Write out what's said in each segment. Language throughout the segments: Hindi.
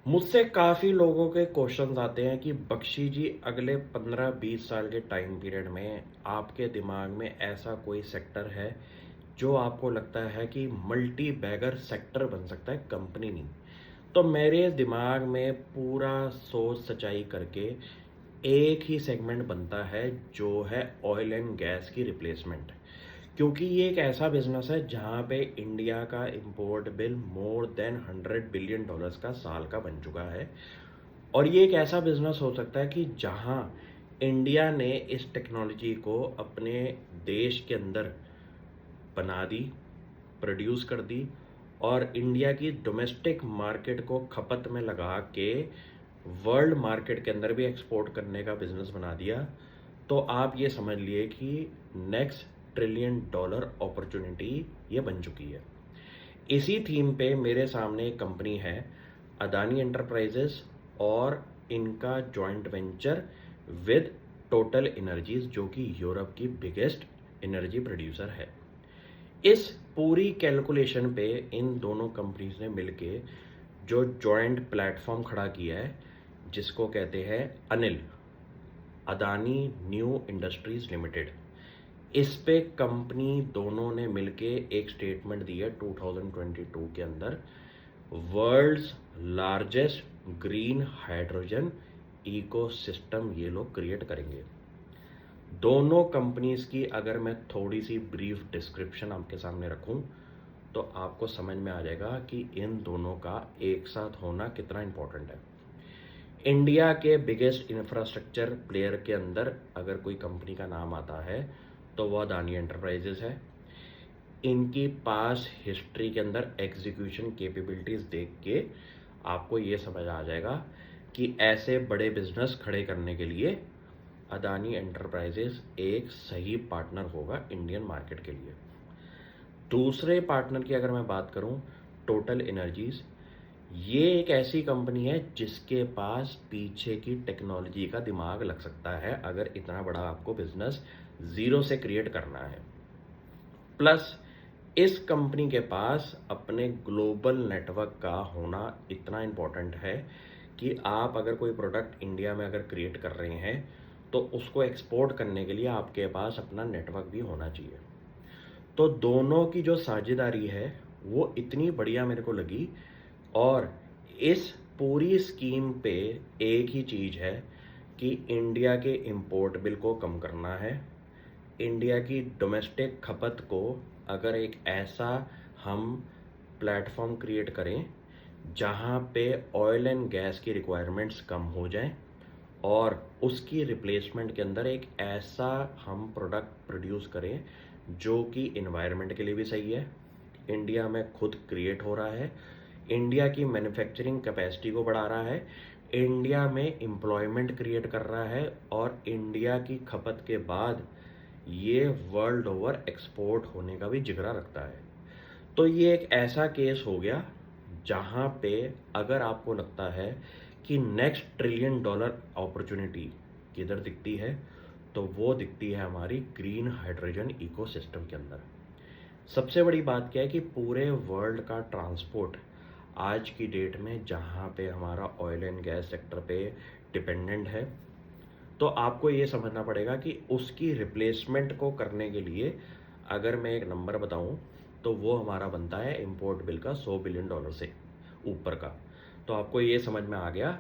मुझसे काफ़ी लोगों के क्वेश्चंस आते हैं कि बख्शी जी अगले 15-20 साल के टाइम पीरियड में आपके दिमाग में ऐसा कोई सेक्टर है जो आपको लगता है कि मल्टी बैगर सेक्टर बन सकता है, कंपनी नहीं। तो मेरे दिमाग में पूरा सोच सच्चाई करके एक ही सेगमेंट बनता है जो है ऑयल एंड गैस की रिप्लेसमेंट। क्योंकि ये एक ऐसा बिजनेस है जहाँ पे इंडिया का import bill more than $100 billion का साल का बन चुका है। और ये एक ऐसा बिजनेस हो सकता है कि जहाँ इंडिया ने इस टेक्नोलॉजी को अपने देश के अंदर बना दी, प्रोड्यूस कर दी और इंडिया की डोमेस्टिक मार्केट को खपत में लगा के वर्ल्ड मार्केट के अंदर भी एक्सपोर्ट करने का बिजनेस बना दिया। तो आप ये समझ लिए कि नेक्स्ट $1 ट्रिलियन अपॉर्चुनिटी ये बन चुकी है। इसी थीम पे मेरे सामने एक कंपनी है, अदानी एंटरप्राइजेस, और इनका joint venture with total energies जो कि यूरोप की बिगेस्ट एनर्जी प्रोड्यूसर है। इस पूरी कैलकुलेशन पे इन दोनों कंपनीज ने मिलके जो जॉइंट प्लेटफॉर्म खड़ा किया है जिसको कहते हैं Anil, Adani new industries limited. इस पे कंपनी दोनों ने मिलके एक स्टेटमेंट दी है 2022 के अंदर, world's largest green hydrogen ecosystem ये लोग क्रिएट करेंगे। दोनों कंपनीज की अगर मैं थोड़ी सी ब्रीफ डिस्क्रिप्शन आपके सामने रखूं तो आपको समझ में आ जाएगा कि इन दोनों का एक साथ होना कितना इंपॉर्टेंट है। इंडिया के बिगेस्ट इंफ्रास्ट्रक्चर प्लेयर के अंदर अगर कोई कंपनी का नाम आता है तो वह अदानी एंटरप्राइजेस है। इनकी पास हिस्ट्री के अंदर एग्जीक्यूशन कैपेबिलिटीज देख के आपको ये समझ आ जाएगा कि ऐसे बड़े बिजनेस खड़े करने के लिए अदानी एंटरप्राइजेस एक सही पार्टनर होगा इंडियन मार्केट के लिए। दूसरे पार्टनर की अगर मैं बात करूं, टोटल एनर्जीज, ये एक ऐसी कंपनी है जिसके पास पीछे की टेक्नोलॉजी का दिमाग लग सकता है अगर इतना बड़ा आपको बिजनेस जीरो से क्रिएट करना है। प्लस इस कंपनी के पास अपने ग्लोबल नेटवर्क का होना इतना इम्पोर्टेंट है कि आप अगर कोई प्रोडक्ट इंडिया में अगर क्रिएट कर रहे हैं तो उसको एक्सपोर्ट करने के लिए आपके पास अपना नेटवर्क भी होना चाहिए। तो दोनों की जो साझेदारी है वो इतनी बढ़िया मेरे को लगी। और इस पूरी स्कीम पे एक ही चीज़ है कि इंडिया के इंपोर्ट बिल को कम करना है। इंडिया की डोमेस्टिक खपत को अगर एक ऐसा हम प्लेटफॉर्म क्रिएट करें जहाँ पे ऑयल एंड गैस की रिक्वायरमेंट्स कम हो जाएं और उसकी रिप्लेसमेंट के अंदर एक ऐसा हम प्रोडक्ट प्रोड्यूस करें जो कि इन्वायरमेंट के लिए भी सही है, इंडिया में खुद क्रिएट हो रहा है, इंडिया की मैन्युफैक्चरिंग कैपेसिटी को बढ़ा रहा है, इंडिया में एम्प्लॉयमेंट क्रिएट कर रहा है और इंडिया की खपत के बाद ये वर्ल्ड ओवर एक्सपोर्ट होने का भी जिगरा रखता है। तो ये एक ऐसा केस हो गया जहाँ पे अगर आपको लगता है कि नेक्स्ट $1 ट्रिलियन अपॉर्चुनिटी किधर दिखती है तो वो दिखती है हमारी ग्रीन हाइड्रोजन इकोसिस्टम के अंदर। सबसे बड़ी बात क्या है कि पूरे वर्ल्ड का ट्रांसपोर्ट आज की डेट में जहाँ पे हमारा ऑयल एंड गैस सेक्टर पे डिपेंडेंट है, तो आपको ये समझना पड़ेगा कि उसकी रिप्लेसमेंट को करने के लिए अगर मैं एक नंबर बताऊं तो वो हमारा बनता है इंपोर्ट बिल का $100 बिलियन से ऊपर का। तो आपको ये समझ में आ गया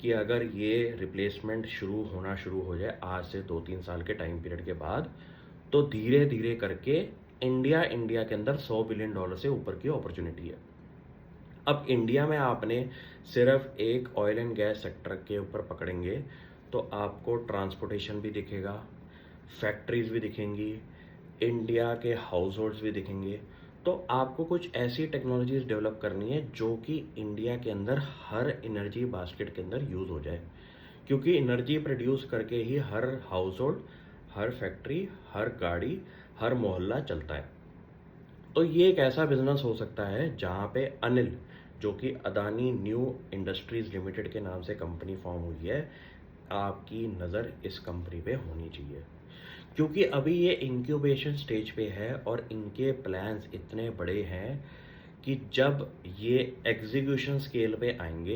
कि अगर ये रिप्लेसमेंट शुरू हो जाए आज से 2-3 साल के टाइम पीरियड के बाद तो धीरे धीरे करके इंडिया के अंदर $100 बिलियन से ऊपर की अपॉर्चुनिटी है। अब इंडिया में आपने सिर्फ एक ऑयल एंड गैस सेक्टर के ऊपर पकड़ेंगे तो आपको ट्रांसपोर्टेशन भी दिखेगा, फैक्ट्रीज भी दिखेंगी, इंडिया के हाउस होल्ड्स भी दिखेंगे। तो आपको कुछ ऐसी टेक्नोलॉजीज डेवलप करनी है जो कि इंडिया के अंदर हर एनर्जी बास्केट के अंदर यूज़ हो जाए, क्योंकि एनर्जी प्रोड्यूस करके ही हर हाउस होल्ड, हर फैक्ट्री, हर गाड़ी, हर मोहल्ला चलता है। तो ये एक ऐसा बिजनेस हो सकता है जहाँ पे अनिल, जो कि अदानी न्यू इंडस्ट्रीज लिमिटेड के नाम से कंपनी फॉर्म हुई है, आपकी नज़र इस कंपनी पे होनी चाहिए। क्योंकि अभी ये इंक्यूबेशन स्टेज पे है और इनके प्लान्स इतने बड़े हैं कि जब ये एग्जीक्यूशन स्केल पे आएंगे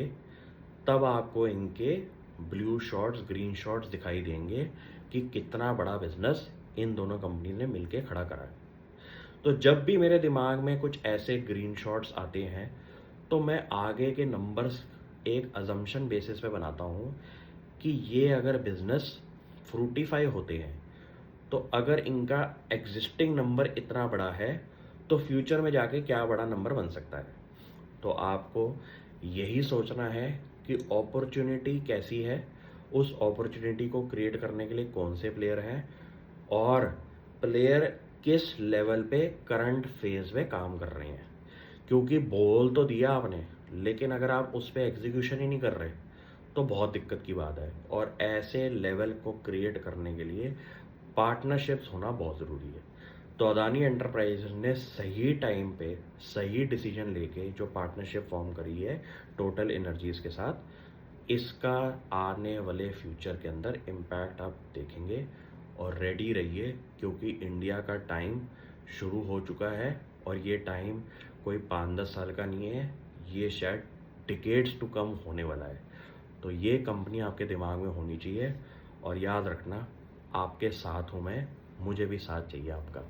तब आपको इनके ब्लू शॉट्स, ग्रीन शॉट्स दिखाई देंगे कि कितना बड़ा बिजनेस इन दोनों कंपनी ने मिलके खड़ा करा है। तो जब भी मेरे दिमाग में कुछ ऐसे ग्रीन शॉट्स आते हैं, तो मैं आगे के नंबर्स एक अजम्पशन बेसिस पे बनाता हूँ कि ये अगर बिजनेस फ्रूटिफाई होते हैं, तो अगर इनका एग्जिस्टिंग नंबर इतना बड़ा है, तो फ्यूचर में जाके क्या बड़ा नंबर बन सकता है। तो आपको यही सोचना है कि अपॉर्चुनिटी कैसी है, उस अपॉर्चुनिटी को क्रिएट करने के लिए कौन से प्लेयर हैं और प्लेयर किस लेवल पे करंट फेज में काम कर रहे हैं। क्योंकि बोल तो दिया आपने, लेकिन अगर आप उस पर एग्जीक्यूशन ही नहीं कर रहे तो बहुत दिक्कत की बात है। और ऐसे लेवल को क्रिएट करने के लिए पार्टनरशिप्स होना बहुत ज़रूरी है। तो अदानी एंटरप्राइजेज ने सही टाइम पे सही डिसीजन लेके जो पार्टनरशिप फॉर्म करी है टोटल एनर्जीज के साथ, इसका आने वाले फ्यूचर के अंदर इम्पैक्ट आप देखेंगे। और रेडी रहिए, क्योंकि इंडिया का टाइम शुरू हो चुका है और ये टाइम कोई 5-10 साल का नहीं है, ये शायद डिकेड्स टू कम होने वाला है। तो ये कंपनी आपके दिमाग में होनी चाहिए और याद रखना, आपके साथ हूँ मैं, मुझे भी साथ चाहिए आपका।